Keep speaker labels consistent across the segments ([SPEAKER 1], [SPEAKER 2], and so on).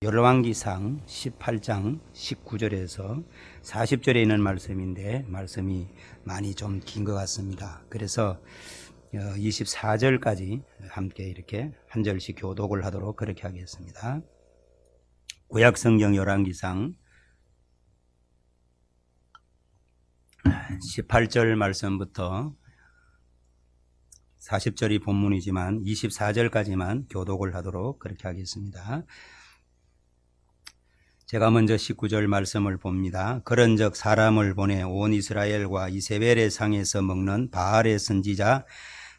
[SPEAKER 1] 열왕기상 18장 19절에서 40절에 있는 말씀인데 말씀이 많이 좀 긴 것 같습니다. 그래서 24절까지 함께 이렇게 한 절씩 교독을 하도록 그렇게 하겠습니다. 구약성경 열왕기상 18절 말씀부터 40절이 본문이지만 24절까지만 교독을 하도록 그렇게 하겠습니다. 제가 먼저 19절 말씀을 봅니다. 그런즉 사람을 보내 온 이스라엘과 이세벨의 상에서 먹는 바알의 선지자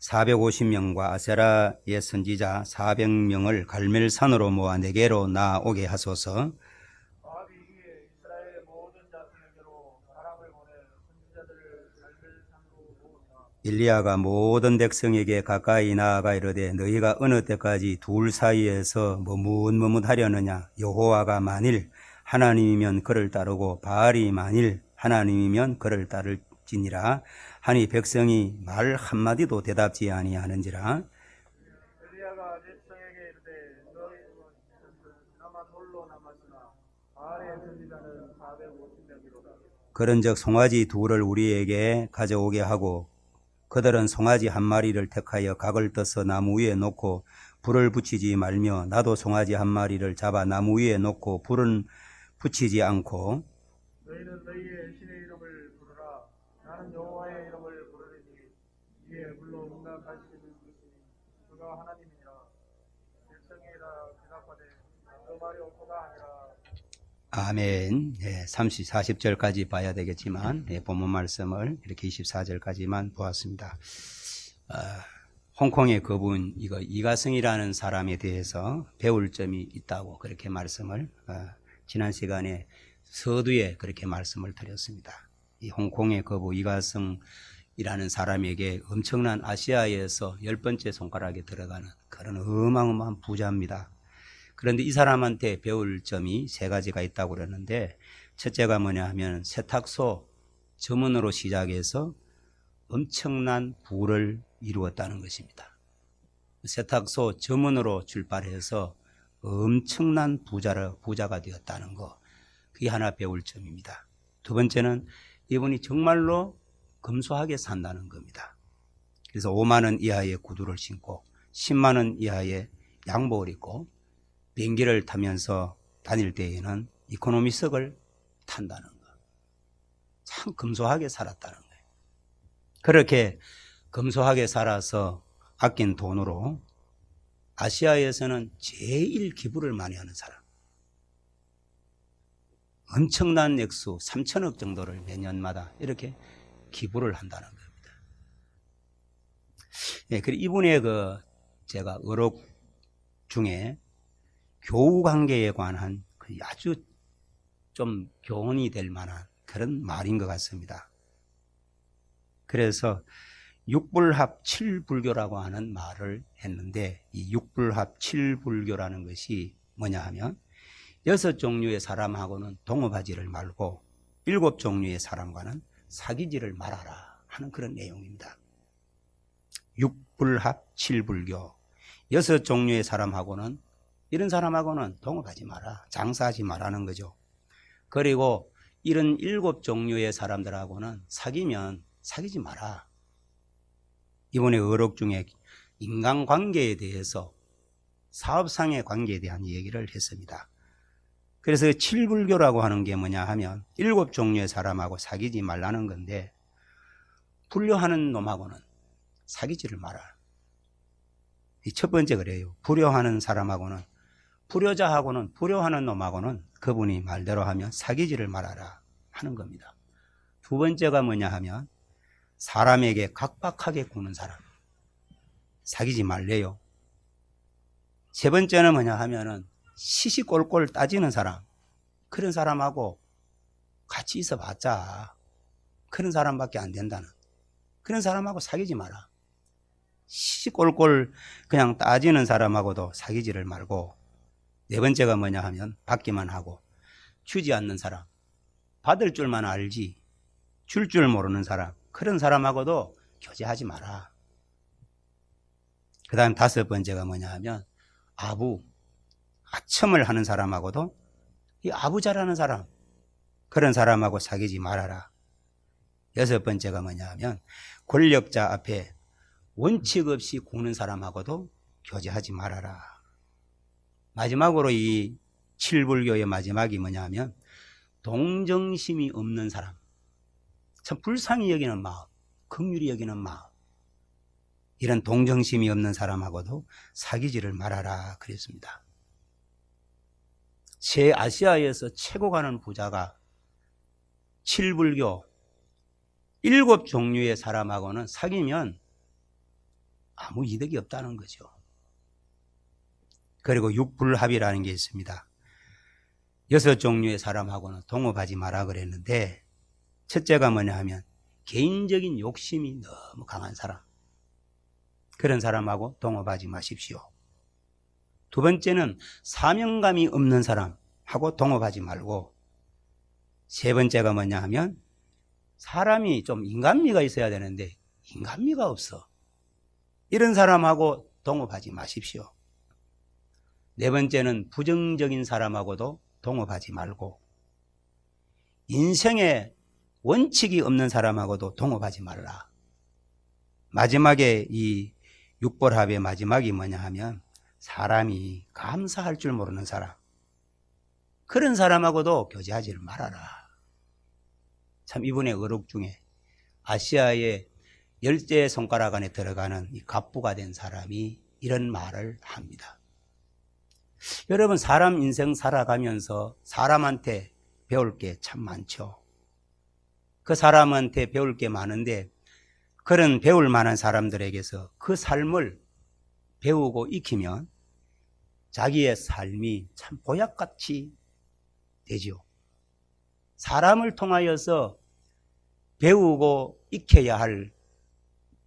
[SPEAKER 1] 450명과 아세라의 선지자 400명을 갈멜산으로 모아 내게로 나오게 하소서.
[SPEAKER 2] 아합이 이에 이스라엘의 모든 자손에게로 사람을 보내 선지자들을 갈멜산으로 모으사
[SPEAKER 1] 엘리야가 모든 백성에게 가까이 나아가 이르되 너희가 어느 때까지 둘 사이에서 머뭇머뭇하려느냐. 여호와가 만일 하나님이면 그를 따르고 바알이 만일 하나님이면 그를 따를지니라 하니 백성이 말 한마디도 대답지 아니하는지라.
[SPEAKER 2] 엘리야가 백성에게 이르되 너희는 그나마 돌로 남았으나 바알의 선지자는 450명이로다.
[SPEAKER 1] 그런즉 송아지 둘을 우리에게 가져오게 하고 그들은 송아지 한 마리를 택하여 각을 떠서 나무 위에 놓고 불을 붙이지 말며 나도 송아지 한 마리를 잡아 나무 위에 놓고 불은 붙이지 않고
[SPEAKER 2] 너희는 너희의 신의 이름을 부르라. 나는 여호와의 이름을 부르리니 이에 물로 응답하시는 것이니 그가 하나님이니라. 백성이라 대답하되 그 말이 옳도다 하니라.
[SPEAKER 1] 아멘. 40절까지 봐야 되겠지만 본문 말씀을 이렇게 24절까지만 보았습니다. 홍콩의 그분 이가승이라는 사람에 대해서 배울 점이 있다고 그렇게 말씀을 지난 시간에 서두에 그렇게 말씀을 드렸습니다. 이 홍콩의 거부 이가승이라는 사람에게 엄청난 아시아에서 10번째 손가락에 들어가는 그런 어마어마한 부자입니다. 그런데 이 사람한테 배울 점이 세 가지가 있다고 그러는데 첫째가 뭐냐 하면 세탁소 점원으로 시작해서 엄청난 부를 이루었다는 것입니다. 세탁소 점원으로 출발해서 엄청난 부자가 되었다는 거, 그게 하나 배울 점입니다. 두 번째는 이분이 정말로 검소하게 산다는 겁니다. 그래서 5만 원 이하의 구두를 신고 10만 원 이하의 양복을 입고 비행기를 타면서 다닐 때에는 이코노미석을 탄다는 거. 참 검소하게 살았다는 거예요. 그렇게 검소하게 살아서 아낀 돈으로 아시아에서는 제일 기부를 많이 하는 사람. 엄청난 액수 3천억 정도를 매년마다 이렇게 기부를 한다는 겁니다. 그리고 이분의 제가 어록 중에 교우 관계에 관한 아주 좀 교훈이 될 만한 그런 말인 것 같습니다. 그래서 육불합 칠불교라고 하는 말을 했는데 이 육불합 칠불교라는 것이 뭐냐 하면 6종류의 사람하고는 동업하지를 말고 7종류의 사람과는 사귀지를 말아라 하는 그런 내용입니다. 육불합 칠불교 6종류의 사람하고는 이런 사람하고는 동업하지 마라, 장사하지 말라는 거죠. 그리고 이런 7종류의 사람들하고는 사귀면 사귀지 마라. 이번에 어록 중에 인간관계에 대해서 사업상의 관계에 대한 얘기를 했습니다. 그래서 칠불교라고 하는 게 뭐냐 하면 7종류의 사람하고 사귀지 말라는 건데 불효하는 놈하고는 사귀지를 마라. 이 첫 번째 그래요. 불효하는 사람하고는 불효자하고는 불효하는 놈하고는 그분이 말대로 하면 사귀지를 말아라 하는 겁니다. 두 번째가 뭐냐 하면 사람에게 각박하게 구는 사람 사귀지 말래요. 세 번째는 뭐냐 하면은 시시콜콜 따지는 사람, 그런 사람하고 같이 있어봤자 그런 사람밖에 안 된다는, 그런 사람하고 사귀지 마라. 시시콜콜 그냥 따지는 사람하고도 사귀지를 말고, 네 번째가 뭐냐 하면 받기만 하고 주지 않는 사람, 받을 줄만 알지 줄 줄 모르는 사람, 그런 사람하고도 교제하지 마라. 그 다음 다섯 번째가 뭐냐 하면 아첨을 하는 사람하고도 이 아부자라는 사람, 그런 사람하고 사귀지 말아라. 여섯 번째가 뭐냐 하면 권력자 앞에 원칙 없이 굽는 사람하고도 교제하지 말아라. 마지막으로 이 칠불교의 마지막이 뭐냐 하면 동정심이 없는 사람, 참 불쌍히 여기는 마음, 긍휼히 여기는 마음, 이런 동정심이 없는 사람하고도 사귀지를 말아라 그랬습니다. 제 아시아에서 최고 가는 부자가 칠불교 7종류의 사람하고는 사귀면 아무 이득이 없다는 거죠. 그리고 육불합이라는 게 있습니다. 6종류의 사람하고는 동업하지 마라 그랬는데, 첫째가 뭐냐 하면 개인적인 욕심이 너무 강한 사람, 그런 사람하고 동업하지 마십시오. 두 번째는 사명감이 없는 사람하고 동업하지 말고, 세 번째가 뭐냐 하면 사람이 좀 인간미가 있어야 되는데 인간미가 없어, 이런 사람하고 동업하지 마십시오. 네 번째는 부정적인 사람하고도 동업하지 말고, 인생에 원칙이 없는 사람하고도 동업하지 말라. 마지막에 이 육벌합의 마지막이 뭐냐 하면 사람이 감사할 줄 모르는 사람, 그런 사람하고도 교제하지를 말아라. 참 이분의 어록 중에 아시아의 10대 손가락 안에 들어가는 이 갑부가 된 사람이 이런 말을 합니다. 여러분, 사람 인생 살아가면서 사람한테 배울 게 참 많죠. 그 사람한테 배울 게 많은데, 그런 배울 만한 사람들에게서 그 삶을 배우고 익히면 자기의 삶이 참 보약같이 되죠. 사람을 통하여서 배우고 익혀야 할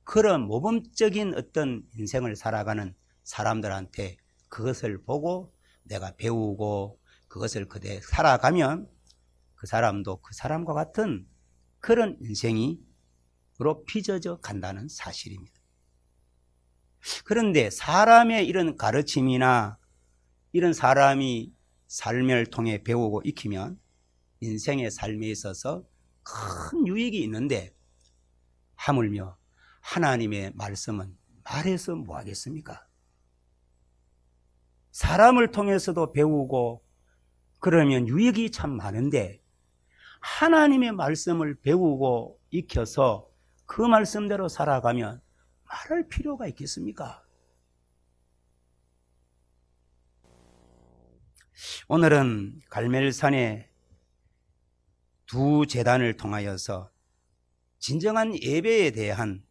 [SPEAKER 1] 그런 모범적인 어떤 인생을 살아가는 사람들한테 그것을 보고 내가 배우고 그것을 그대로 살아가면 그 사람도 그 사람과 같은 그런 인생으로 빚어져 간다는 사실입니다. 그런데 사람의 이런 가르침이나 이런 사람이 삶을 통해 배우고 익히면 인생의 삶에 있어서 큰 유익이 있는데, 하물며 하나님의 말씀은 말해서 뭐 하겠습니까? 사람을 통해서도 배우고 그러면 유익이 참 많은데, 하나님의 말씀을 배우고 익혀서 그 말씀대로 살아가면 말할 필요가 있겠습니까? 오늘은 갈멜산의 두 제단을 통하여서 진정한 예배에 대한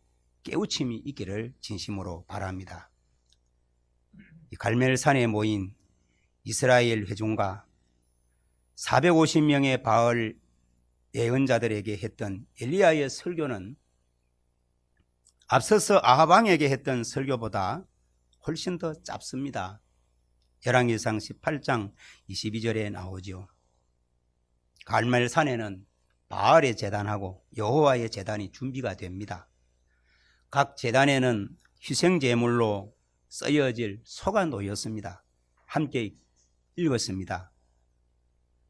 [SPEAKER 1] 깨우침이 있기를 진심으로 바랍니다. 갈멜산에 모인 이스라엘 회중과 450명의 바알 예언자들에게 했던 엘리야의 설교는 앞서서 아합 왕에게 했던 설교보다 훨씬 더 짧습니다. 열왕기상 18장 22절에 나오죠. 갈멜산에는 바알의 제단하고 여호와의 제단이 준비가 됩니다. 각 제단에는 희생제물로 쓰여질 소가 놓였습니다. 함께 읽었습니다.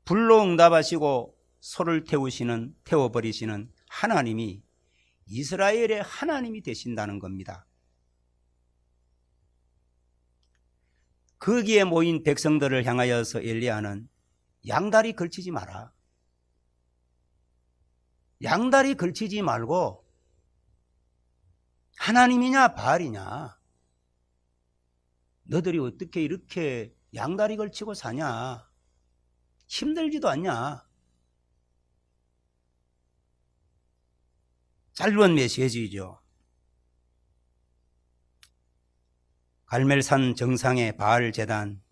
[SPEAKER 1] 불로 응답하시고 소를 태워버리시는 하나님이 이스라엘의 하나님이 되신다는 겁니다. 거기에 모인 백성들을 향하여서 엘리야는 양다리 걸치지 마라. 양다리 걸치지 말고 하나님이냐 바알이냐, 너들이 어떻게 이렇게 양다리 걸치고 사냐, 힘들지도 않냐. 짧은 메시지죠. 갈멜산 정상의 바알 제단,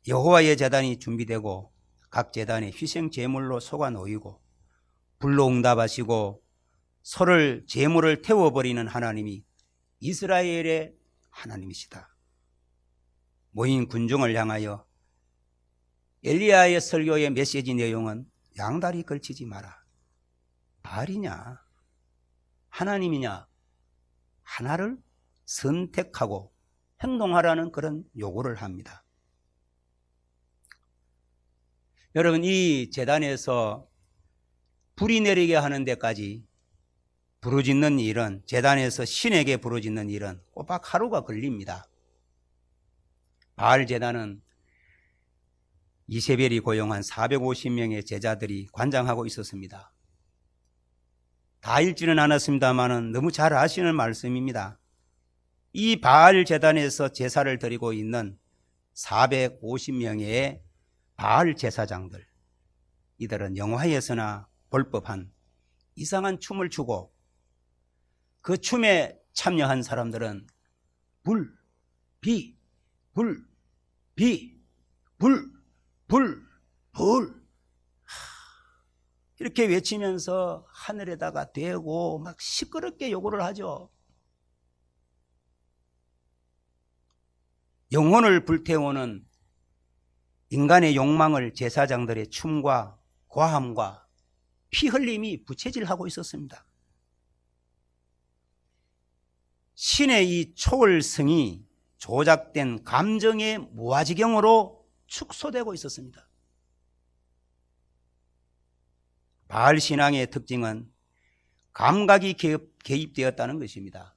[SPEAKER 1] 여호와의 제단이 준비되고 각 제단에 희생 제물로 소가 놓이고 불로 응답하시고 소를 제물을 태워버리는 하나님이 이스라엘의 하나님이시다. 모인 군중을 향하여 엘리야의 설교의 메시지 내용은 양다리 걸치지 마라. 바알이냐 하나님이냐, 하나를 선택하고 행동하라는 그런 요구를 합니다. 여러분, 이 제단에서 불이 내리게 하는 데까지 부르짖는 일은, 제단에서 신에게 부르짖는 일은 꼬박 하루가 걸립니다. 바알 제단은 이세벨이 고용한 450명의 제자들이 관장하고 있었습니다. 다 읽지는 않았습니다만 너무 잘 아시는 말씀입니다. 이 바알 제단에서 제사를 드리고 있는 450명의 바알 제사장들, 이들은 영화에서나 볼 법한 이상한 춤을 추고, 그 춤에 참여한 사람들은 불, 비, 불, 비, 불, 불, 불, 이렇게 외치면서 하늘에다가 대고 막 시끄럽게 요구를 하죠. 영혼을 불태우는 인간의 욕망을 제사장들의 춤과 과함과 피 흘림이 부채질하고 있었습니다. 신의 이 초월성이 조작된 감정의 무아지경으로 축소되고 있었습니다. 바알 신앙의 특징은 감각이 개입되었다는 것입니다.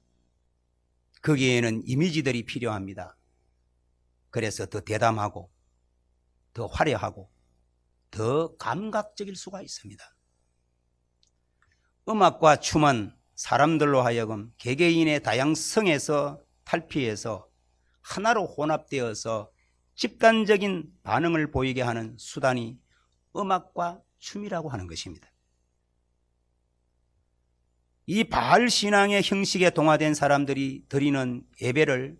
[SPEAKER 1] 거기에는 이미지들이 필요합니다. 그래서 더 대담하고 더 화려하고 더 감각적일 수가 있습니다. 음악과 춤은 사람들로 하여금 개개인의 다양성에서 탈피해서 하나로 혼합되어서 집단적인 반응을 보이게 하는 수단이 음악과 춤이라고 하는 것입니다. 이 바알 신앙의 형식에 동화된 사람들이 드리는 예배를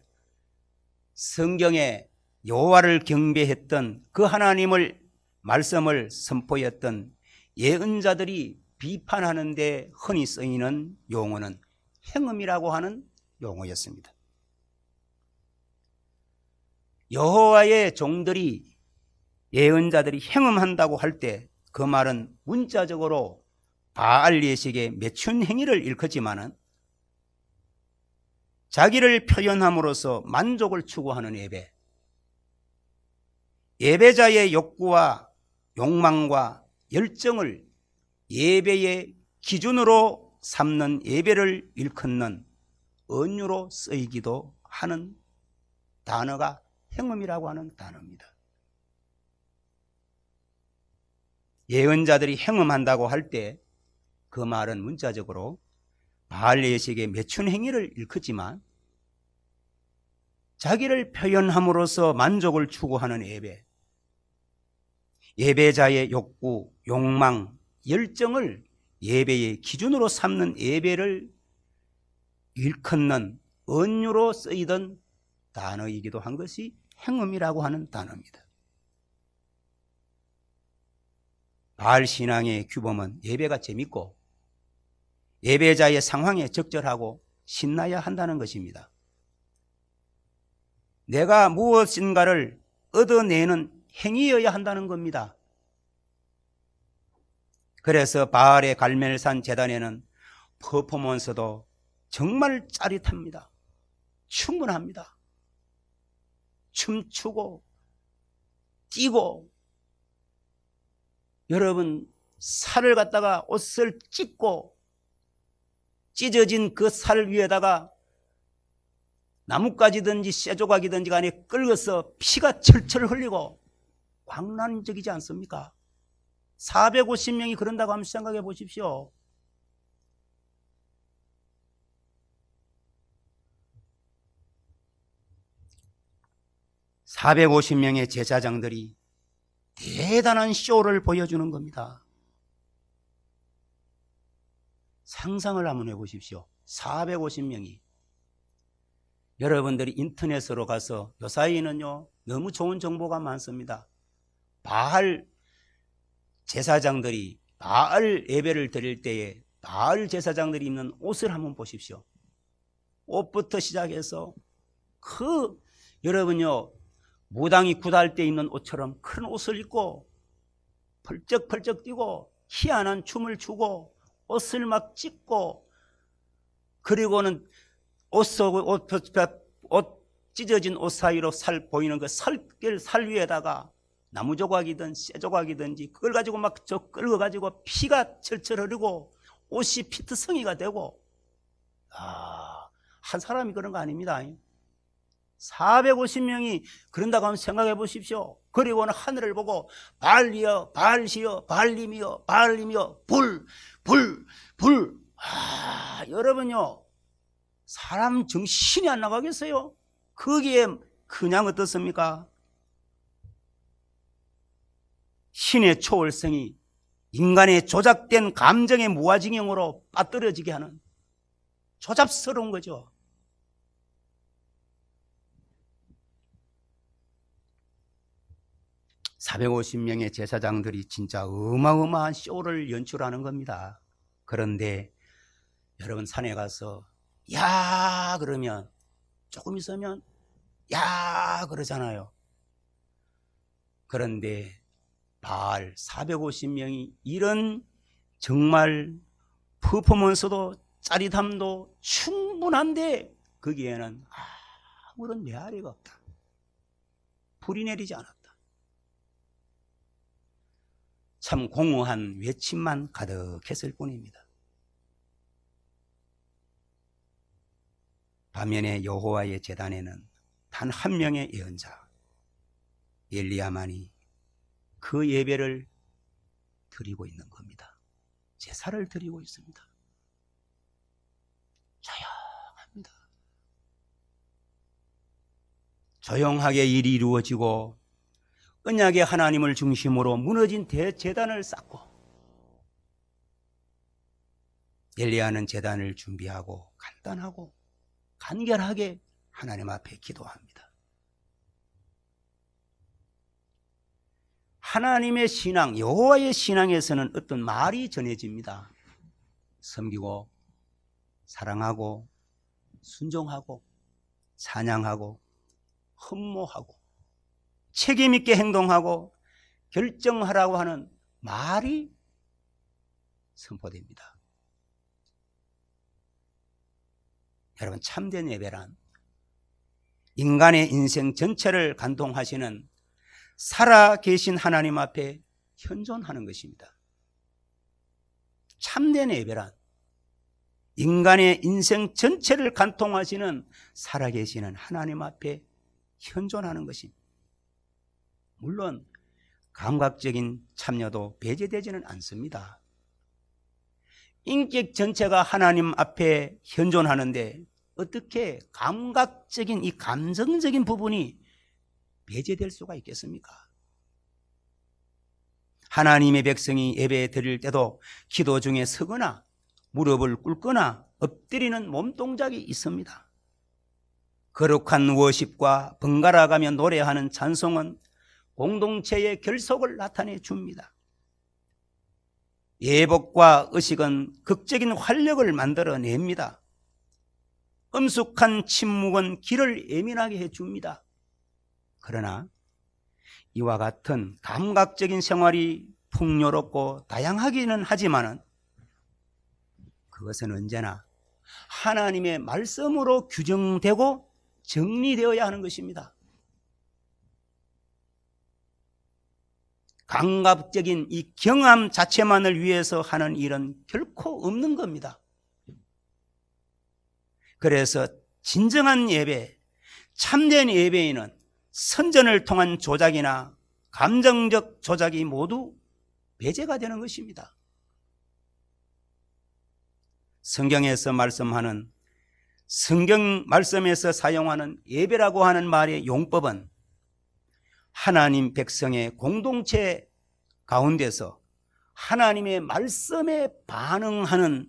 [SPEAKER 1] 성경에 여호와를 경배했던 그 하나님을 말씀을 선포했던 예언자들이 비판하는 데 흔히 쓰이는 용어는 행음이라고 하는 용어였습니다. 여호와의 종들이, 예언자들이 행음한다고 할 때 그 말은 문자적으로 바알 예식의 매춘 행위를 일컫지만은 자기를 표현함으로써 만족을 추구하는 예배, 예배자의 욕구와 욕망과 열정을 예배의 기준으로 삼는 예배를 일컫는 언유로 쓰이기도 하는 단어가 행음이라고 하는 단어입니다. 예언자들이 행음한다고 할 때 그 말은 문자적으로 바알 예식의 매춘 행위를 일컫지만 자기를 표현함으로써 만족을 추구하는 예배, 예배자의 욕구, 욕망, 열정을 예배의 기준으로 삼는 예배를 일컫는 언유로 쓰이던 단어이기도 한 것이 행음이라고 하는 단어입니다. 바알 신앙의 규범은 예배가 재밌고 예배자의 상황에 적절하고 신나야 한다는 것입니다. 내가 무엇인가를 얻어내는 행위여야 한다는 겁니다. 그래서 바알의 갈멜산 제단에는 퍼포먼스도 정말 짜릿합니다. 충분합니다. 춤추고 뛰고, 여러분 살을 갖다가 옷을 찢고 찢어진 그 살 위에다가 나뭇가지든지 쇠조각이든지 간에 끌어서 피가 철철 흘리고 광란적이지 않습니까? 450명이 그런다고 한번 생각해 보십시오. (450명의) 제사장들이 대단한 쇼를 보여주는 겁니다. 상상을 한번 해보십시오. 450명이. 여러분들이 인터넷으로 가서 요사이는요 너무 좋은 정보가 많습니다. 바알 제사장들이 바알 예배를 드릴 때에 바알 제사장들이 입는 옷을 한번 보십시오. 옷부터 시작해서 여러분요 무당이 굿할 때 입는 옷처럼 큰 옷을 입고 펄쩍펄쩍 뛰고 희한한 춤을 추고 옷을 막 찢고, 그리고는 옷 찢어진 옷 사이로 살 보이는 그 살 위에다가 나무 조각이든 쇠 조각이든지 그걸 가지고 막 저 끌어 가지고 피가 철철 흐르고 옷이 피트성이가 되고, 한 사람이 그런 거 아닙니다. 450명이 그런다고 한번 생각해 보십시오. 그리고는 하늘을 보고 발리여 발시여 발림이여 발림이여 불. 여러분요, 사람 정신이 안 나가겠어요? 거기에 그냥 어떻습니까? 신의 초월성이 인간의 조작된 감정의 무아지경으로 빠뜨려지게 하는, 조잡스러운 거죠. (450명의) 제사장들이 진짜 어마어마한 쇼를 연출하는 겁니다. 그런데 여러분, 산에 가서 야 그러면 조금 있으면 야 그러잖아요. 그런데 바알 450명이 이런 정말 퍼포먼스도 짜릿함도 충분한데 거기에는 아무런 메아리가 없다. 불이 내리지 않았다. 참 공허한 외침만 가득했을 뿐입니다. 반면에 여호와의 제단에는 단 한 명의 예언자 엘리야만이 그 예배를 드리고 있는 겁니다. 제사를 드리고 있습니다. 조용합니다. 조용하게 일이 이루어지고 언약의 하나님을 중심으로 무너진 대제단을 쌓고, 엘리야는 제단을 준비하고 간단하고 간결하게 하나님 앞에 기도합니다. 하나님의 신앙, 여호와의 신앙에서는 어떤 말이 전해집니다. 섬기고 사랑하고 순종하고 찬양하고 흠모하고 책임있게 행동하고 결정하라고 하는 말이 선포됩니다. 여러분, 참된 예배란 인간의 인생 전체를 관통하시는 살아계신 하나님 앞에 현존하는 것입니다. 참된 예배란 인간의 인생 전체를 관통하시는 살아계시는 하나님 앞에 현존하는 것입니다. 물론 감각적인 참여도 배제되지는 않습니다. 인격 전체가 하나님 앞에 현존하는데 어떻게 감각적인 이 감정적인 부분이 배제될 수가 있겠습니까? 하나님의 백성이 예배 드릴 때도 기도 중에 서거나 무릎을 꿇거나 엎드리는 몸동작이 있습니다. 거룩한 워십과 번갈아가며 노래하는 찬송은 공동체의 결속을 나타내 줍니다. 예복과 의식은 극적인 활력을 만들어냅니다. 엄숙한 침묵은 귀를 예민하게 해줍니다. 그러나 이와 같은 감각적인 생활이 풍요롭고 다양하기는 하지만 그것은 언제나 하나님의 말씀으로 규정되고 정리되어야 하는 것입니다. 감각적인 이 경험 자체만을 위해서 하는 일은 결코 없는 겁니다. 그래서 진정한 예배, 참된 예배에는 선전을 통한 조작이나 감정적 조작이 모두 배제가 되는 것입니다. 성경에서 말씀하는, 성경 말씀에서 사용하는 예배라고 하는 말의 용법은 하나님 백성의 공동체 가운데서 하나님의 말씀에 반응하는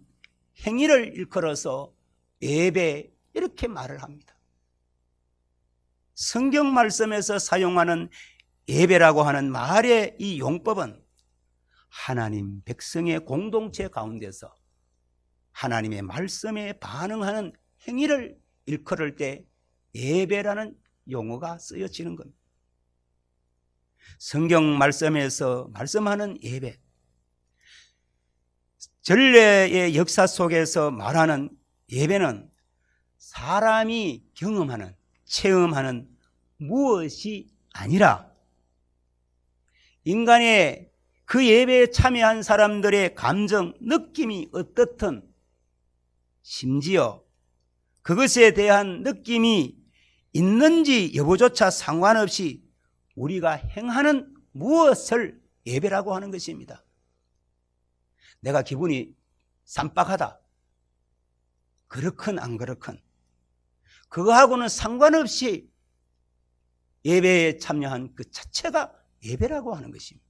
[SPEAKER 1] 행위를 일컬어서 예배, 이렇게 말을 합니다. 성경 말씀에서 사용하는 예배라고 하는 말의 이 용법은 하나님 백성의 공동체 가운데서 하나님의 말씀에 반응하는 행위를 일컬을 때 예배라는 용어가 쓰여지는 겁니다. 성경 말씀에서 말씀하는 예배, 전례의 역사 속에서 말하는 예배는 사람이 경험하는, 체험하는 무엇이 아니라 인간의 그 예배에 참여한 사람들의 감정, 느낌이 어떻든 심지어 그것에 대한 느낌이 있는지 여부조차 상관없이 우리가 행하는 무엇을 예배라고 하는 것입니다. 내가 기분이 쌈박하다. 그렇건 안 그렇건 그거하고는 상관없이 예배에 참여한 그 자체가 예배라고 하는 것입니다.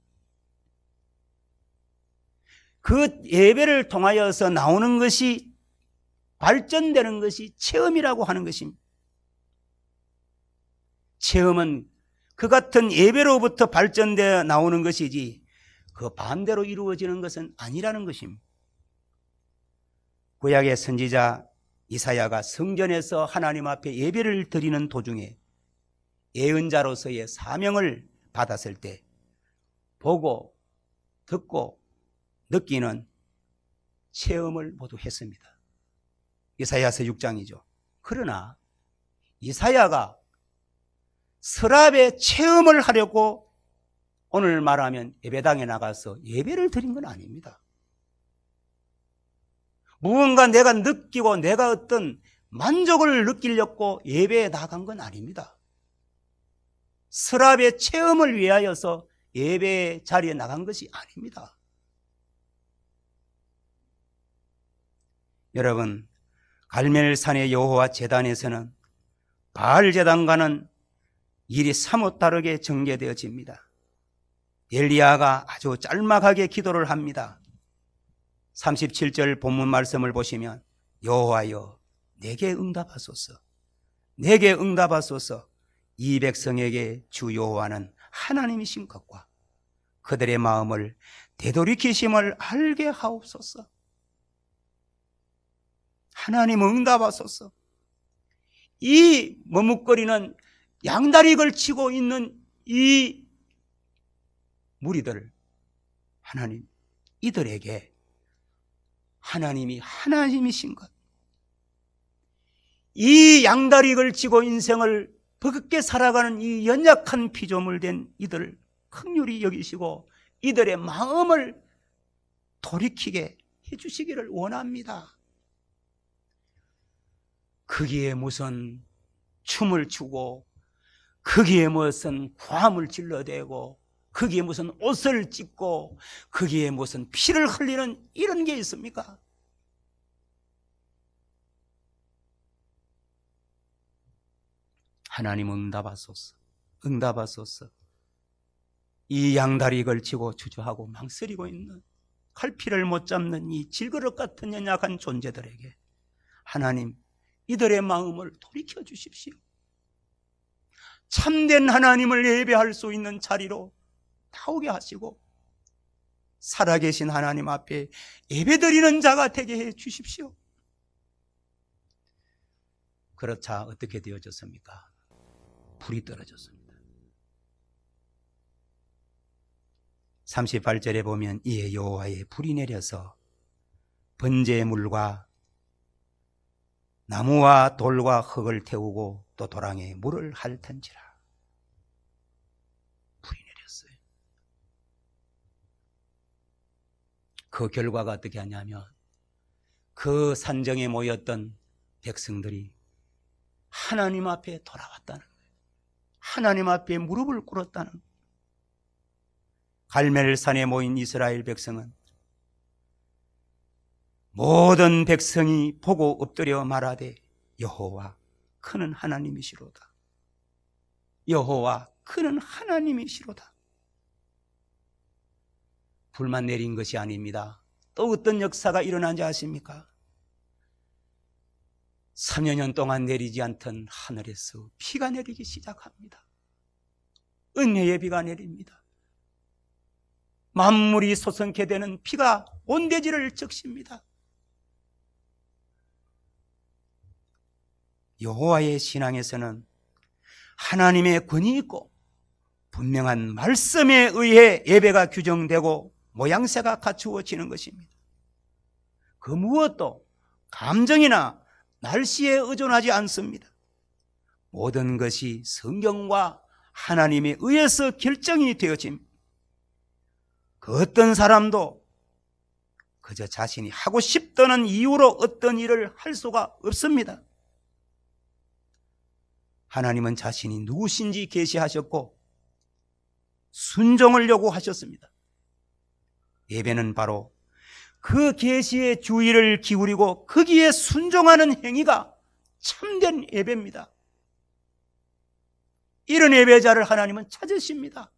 [SPEAKER 1] 그 예배를 통하여서 나오는 것이 발전되는 것이 체험이라고 하는 것입니다. 체험은 그 같은 예배로부터 발전되어 나오는 것이지 그 반대로 이루어지는 것은 아니라는 것입니다. 구약의 선지자 이사야가 성전에서 하나님 앞에 예배를 드리는 도중에 예언자로서의 사명을 받았을 때 보고 듣고 느끼는 체험을 모두 했습니다. 이사야서 6장이죠. 그러나 이사야가 서랍의 체험을 하려고 오늘 말하면 예배당에 나가서 예배를 드린 건 아닙니다. 무언가 내가 느끼고 내가 어떤 만족을 느끼려고 예배에 나간 건 아닙니다. 서랍의 체험을 위하여서 예배 자리에 나간 것이 아닙니다. 여러분, 갈멜산의 여호와 제단에서는 바알 제단과는 일이 사뭇 다르게 전개되어집니다. 엘리야가 아주 짤막하게 기도를 합니다. 37절 본문 말씀을 보시면 여호와여 내게 응답하소서, 내게 응답하소서. 이 백성에게 주 여호와는 하나님이신 것과 그들의 마음을 되돌이키심을 알게 하옵소서. 하나님 응답하소서. 이 머뭇거리는 양다리 걸치고 있는 이 무리들, 하나님 이들에게 하나님이 하나님이신 것, 이 양다리 걸치고 인생을 버겁게 살아가는 이 연약한 피조물 된 이들을 긍휼히 여기시고 이들의 마음을 돌이키게 해주시기를 원합니다. 거기에 무슨 춤을 추고 거기에 무슨 고함을 질러대고 거기에 무슨 옷을 찢고 거기에 무슨 피를 흘리는 이런 게 있습니까? 하나님 응답하소서, 응답하소서. 이 양다리 걸치고 주저하고 망설이고 있는 칼피를 못 잡는 이 질그릇 같은 연약한 존재들에게 하나님 이들의 마음을 돌이켜 주십시오. 참된 하나님을 예배할 수 있는 자리로 나오게 하시고 살아계신 하나님 앞에 예배드리는 자가 되게 해 주십시오. 그렇자 어떻게 되어졌습니까? 불이 떨어졌습니다. 38절에 보면 이에 여호와의 불이 내려서 번제물과 나무와 돌과 흙을 태우고 또 도랑에 물을 핥은지라. 불이 내렸어요. 그 결과가 어떻게 하냐면 그 산정에 모였던 백성들이 하나님 앞에 돌아왔다는 거예요. 하나님 앞에 무릎을 꿇었다는 거예요. 갈멜산에 모인 이스라엘 백성은 모든 백성이 보고 엎드려 말하되 여호와 그는 하나님이시로다. 여호와 그는 하나님이시로다. 불만 내린 것이 아닙니다. 또 어떤 역사가 일어난지 아십니까? 3여 년 동안 내리지 않던 하늘에서 비가 내리기 시작합니다. 은혜의 비가 내립니다. 만물이 솟성케 되는 비가 온대지를 적십니다. 여호와의 신앙에서는 하나님의 권위 있고 분명한 말씀에 의해 예배가 규정되고 모양새가 갖추어지는 것입니다. 그 무엇도 감정이나 날씨에 의존하지 않습니다. 모든 것이 성경과 하나님에 의해서 결정이 되어집니다. 그 어떤 사람도 그저 자신이 하고 싶다는 이유로 어떤 일을 할 수가 없습니다. 하나님은 자신이 누구신지 계시하셨고 순종을 요구하셨습니다. 예배는 바로 그 계시의 주의를 기울이고 거기에 순종하는 행위가 참된 예배입니다. 이런 예배자를 하나님은 찾으십니다.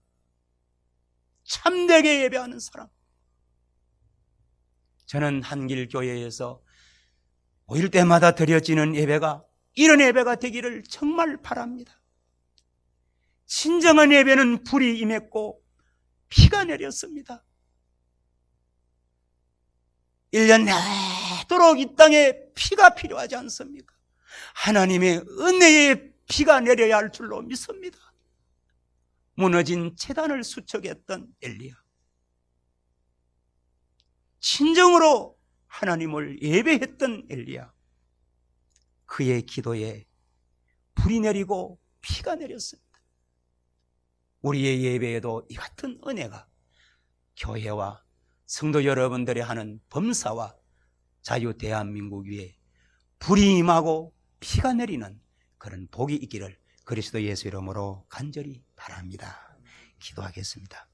[SPEAKER 1] 참되게 예배하는 사람. 저는 한길교회에서 모일 때마다 드려지는 예배가 이런 예배가 되기를 정말 바랍니다. 진정한 예배는 불이 임했고 피가 내렸습니다. 1년 내도록 이 땅에 피가 필요하지 않습니까? 하나님의 은혜의 피가 내려야 할 줄로 믿습니다. 무너진 제단을 수척했던 엘리야, 진정으로 하나님을 예배했던 엘리야, 그의 기도에 불이 내리고 피가 내렸습니다. 우리의 예배에도 이 같은 은혜가 교회와 성도 여러분들이 하는 범사와 자유 대한민국 위에 불이 임하고 피가 내리는 그런 복이 있기를 그리스도 예수 이름으로 간절히 바랍니다. 기도하겠습니다.